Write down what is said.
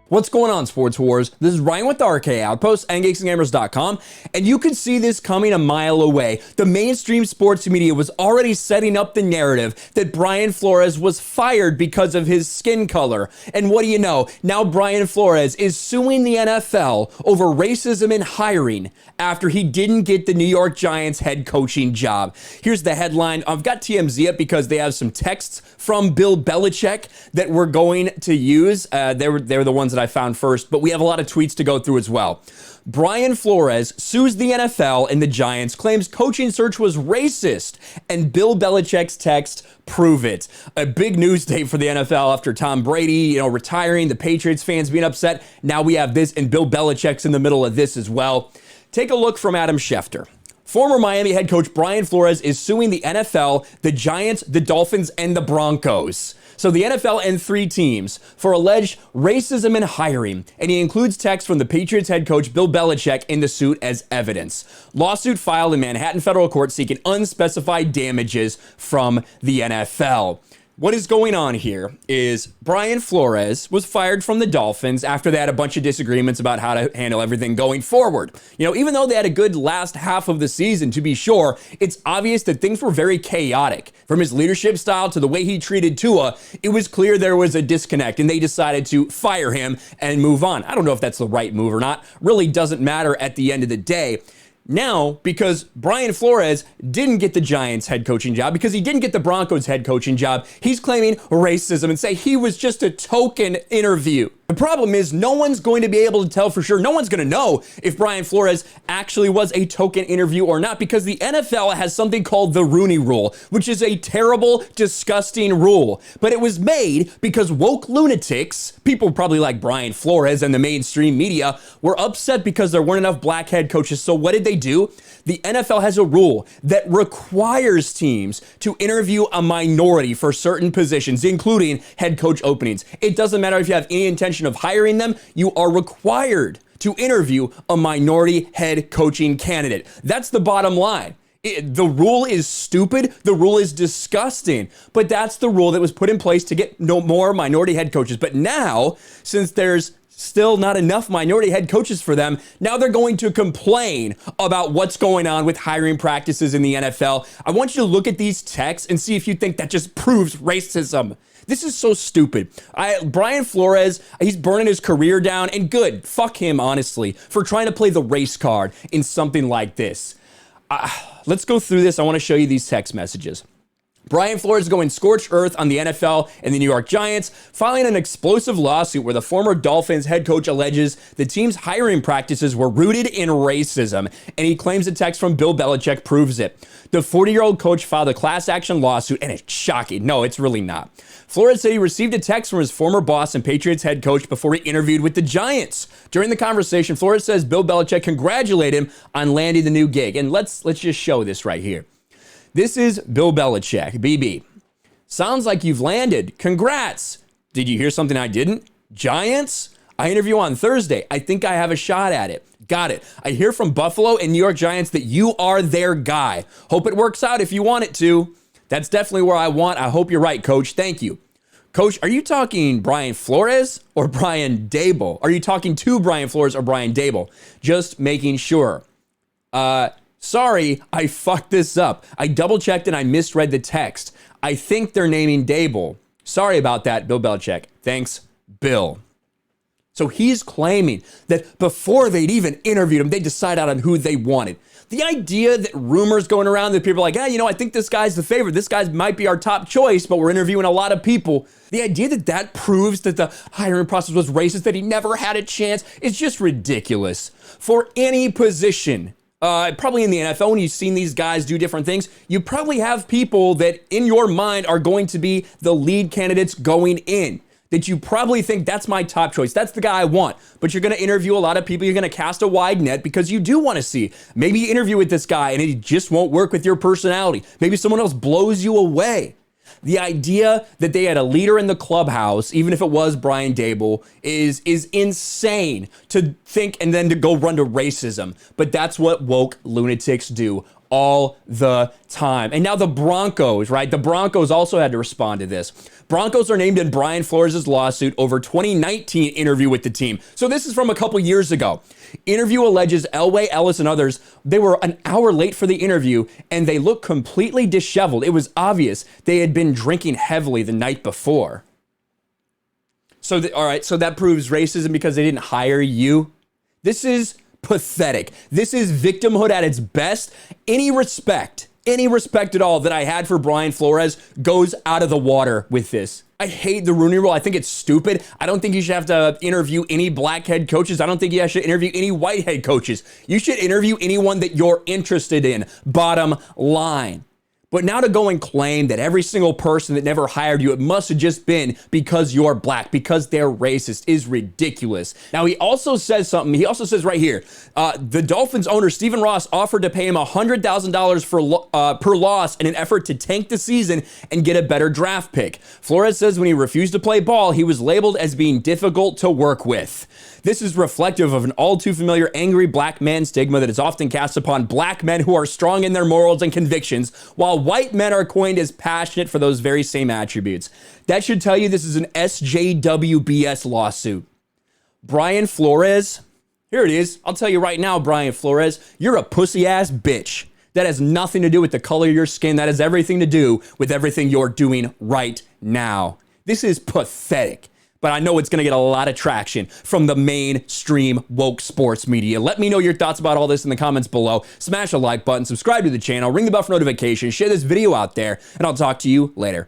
What's going on, Sports Wars? This is Ryan with the RK Outpost and GeeksGamers.com, and you can see this coming a mile away. The mainstream sports media was already setting up the narrative that Brian Flores was fired because of his skin color. And what do you know? Now Brian Flores is suing the NFL over racism in hiring after he didn't get the New York Giants head coaching job. Here's the headline. I've got TMZ up because they have some texts from Bill Belichick that we're going to use. They're the ones that I found first, but we have a lot of tweets to go through as well. Brian Flores sues the NFL and the Giants, claims coaching search was racist, and Bill Belichick's text prove it. A big news day for the NFL after Tom Brady, retiring, the Patriots fans being upset. Now we have this, and Bill Belichick's in the middle of this as well. Take a look from Adam Schefter. Former Miami head coach Brian Flores is suing the NFL, the Giants, the Dolphins, and the Broncos. So the NFL and 3 teams for alleged racism in hiring, and he includes text from the Patriots head coach Bill Belichick in the suit as evidence. Lawsuit filed in Manhattan federal court seeking unspecified damages from the NFL. What is going on here is Brian Flores was fired from the Dolphins after they had a bunch of disagreements about how to handle everything going forward. Even though they had a good last half of the season, to be sure, it's obvious that things were very chaotic. From his leadership style to the way he treated Tua, it was clear there was a disconnect, and they decided to fire him and move on. I don't know if that's the right move or not. Really doesn't matter at the end of the day. Now, because Brian Flores didn't get the Giants head coaching job, because he didn't get the Broncos head coaching job, he's claiming racism and say he was just a token interview. The problem is no one's going to be able to tell for sure. No one's going to know if Brian Flores actually was a token interview or not, because the NFL has something called the Rooney Rule, which is a terrible, disgusting rule. But it was made because woke lunatics, people probably like Brian Flores and the mainstream media, were upset because there weren't enough black head coaches. So what did they do? The NFL has a rule that requires teams to interview a minority for certain positions, including head coach openings. It doesn't matter if you have any intention of hiring them, you are required to interview a minority head coaching candidate. That's the bottom line. The rule is stupid. The rule is disgusting, but that's the rule that was put in place to get more minority head coaches. But now, since there's still not enough minority head coaches for them, now they're going to complain about what's going on with hiring practices in the NFL. I want you to look at these texts and see if you think that just proves racism. This is so stupid. Brian Flores, he's burning his career down, and good. Fuck him, honestly, for trying to play the race card in something like this. Let's go through this. I want to show you these text messages. Brian Flores is going scorched earth on the NFL and the New York Giants, filing an explosive lawsuit where the former Dolphins head coach alleges the team's hiring practices were rooted in racism, and he claims a text from Bill Belichick proves it. The 40-year-old coach filed a class action lawsuit, and it's shocking. No, it's really not. Flores said he received a text from his former boss and Patriots head coach before he interviewed with the Giants. During the conversation, Flores says Bill Belichick congratulated him on landing the new gig. And let's just show this right here. This is Bill Belichick, BB. Sounds like you've landed. Congrats. Did you hear something I didn't? Giants? I interview on Thursday. I think I have a shot at it. Got it. I hear from Buffalo and New York Giants that you are their guy. Hope it works out if you want it to. That's definitely where I want. I hope you're right, Coach. Thank you. Coach, are you talking Brian Flores or Brian Daboll? Are you talking to Brian Flores or Brian Daboll? Just making sure. Sorry, I fucked this up. I double checked and I misread the text. I think they're naming Daboll. Sorry about that, Bill Belichick. Thanks, Bill. So he's claiming that before they'd even interviewed him, they decided on who they wanted. The idea that rumors going around that people are like, I think this guy's the favorite. This guy might be our top choice, but we're interviewing a lot of people. The idea that that proves that the hiring process was racist, that he never had a chance, is just ridiculous. For any position, probably in the NFL, when you've seen these guys do different things, you probably have people that in your mind are going to be the lead candidates going in, that you probably think that's my top choice. That's the guy I want. But you're going to interview a lot of people. You're going to cast a wide net because you do want to see. Maybe you interview with this guy and it just won't work with your personality. Maybe someone else blows you away. The idea that they had a leader in the clubhouse, even if it was Brian Daboll, is insane to think and then to go run to racism. But that's what woke lunatics do all the time. And now the Broncos, right? The Broncos also had to respond to this. Broncos are named in Brian Flores' lawsuit over 2019 interview with the team. So this is from a couple years ago. Interview alleges Elway, Ellis, and others, they were an hour late for the interview and they looked completely disheveled. It was obvious they had been drinking heavily the night before. So, all right, so that proves racism because they didn't hire you. This is pathetic. This is victimhood at its best. Any respect at all that I had for Brian Flores goes out of the water with this. I hate the Rooney Rule. I think it's stupid. I don't think you should have to interview any black head coaches. I don't think you should interview any white head coaches. You should interview anyone that you're interested in. Bottom line. But now to go and claim that every single person that never hired you, it must have just been because you're black, because they're racist, is ridiculous. Now, he also says something. He also says right here, the Dolphins owner, Stephen Ross, offered to pay him $100,000 per loss in an effort to tank the season and get a better draft pick. Flores says when he refused to play ball, he was labeled as being difficult to work with. This is reflective of an all too familiar angry black man stigma that is often cast upon black men who are strong in their morals and convictions, while white men are coined as passionate for those very same attributes. That should tell you this is an SJWBS lawsuit. Brian Flores, here it is. I'll tell you right now, Brian Flores, you're a pussy-ass bitch. That has nothing to do with the color of your skin. That has everything to do with everything you're doing right now. This is pathetic. But I know it's going to get a lot of traction from the mainstream woke sports media. Let me know your thoughts about all this in the comments below. Smash the like button, subscribe to the channel, ring the bell for notifications, share this video out there, and I'll talk to you later.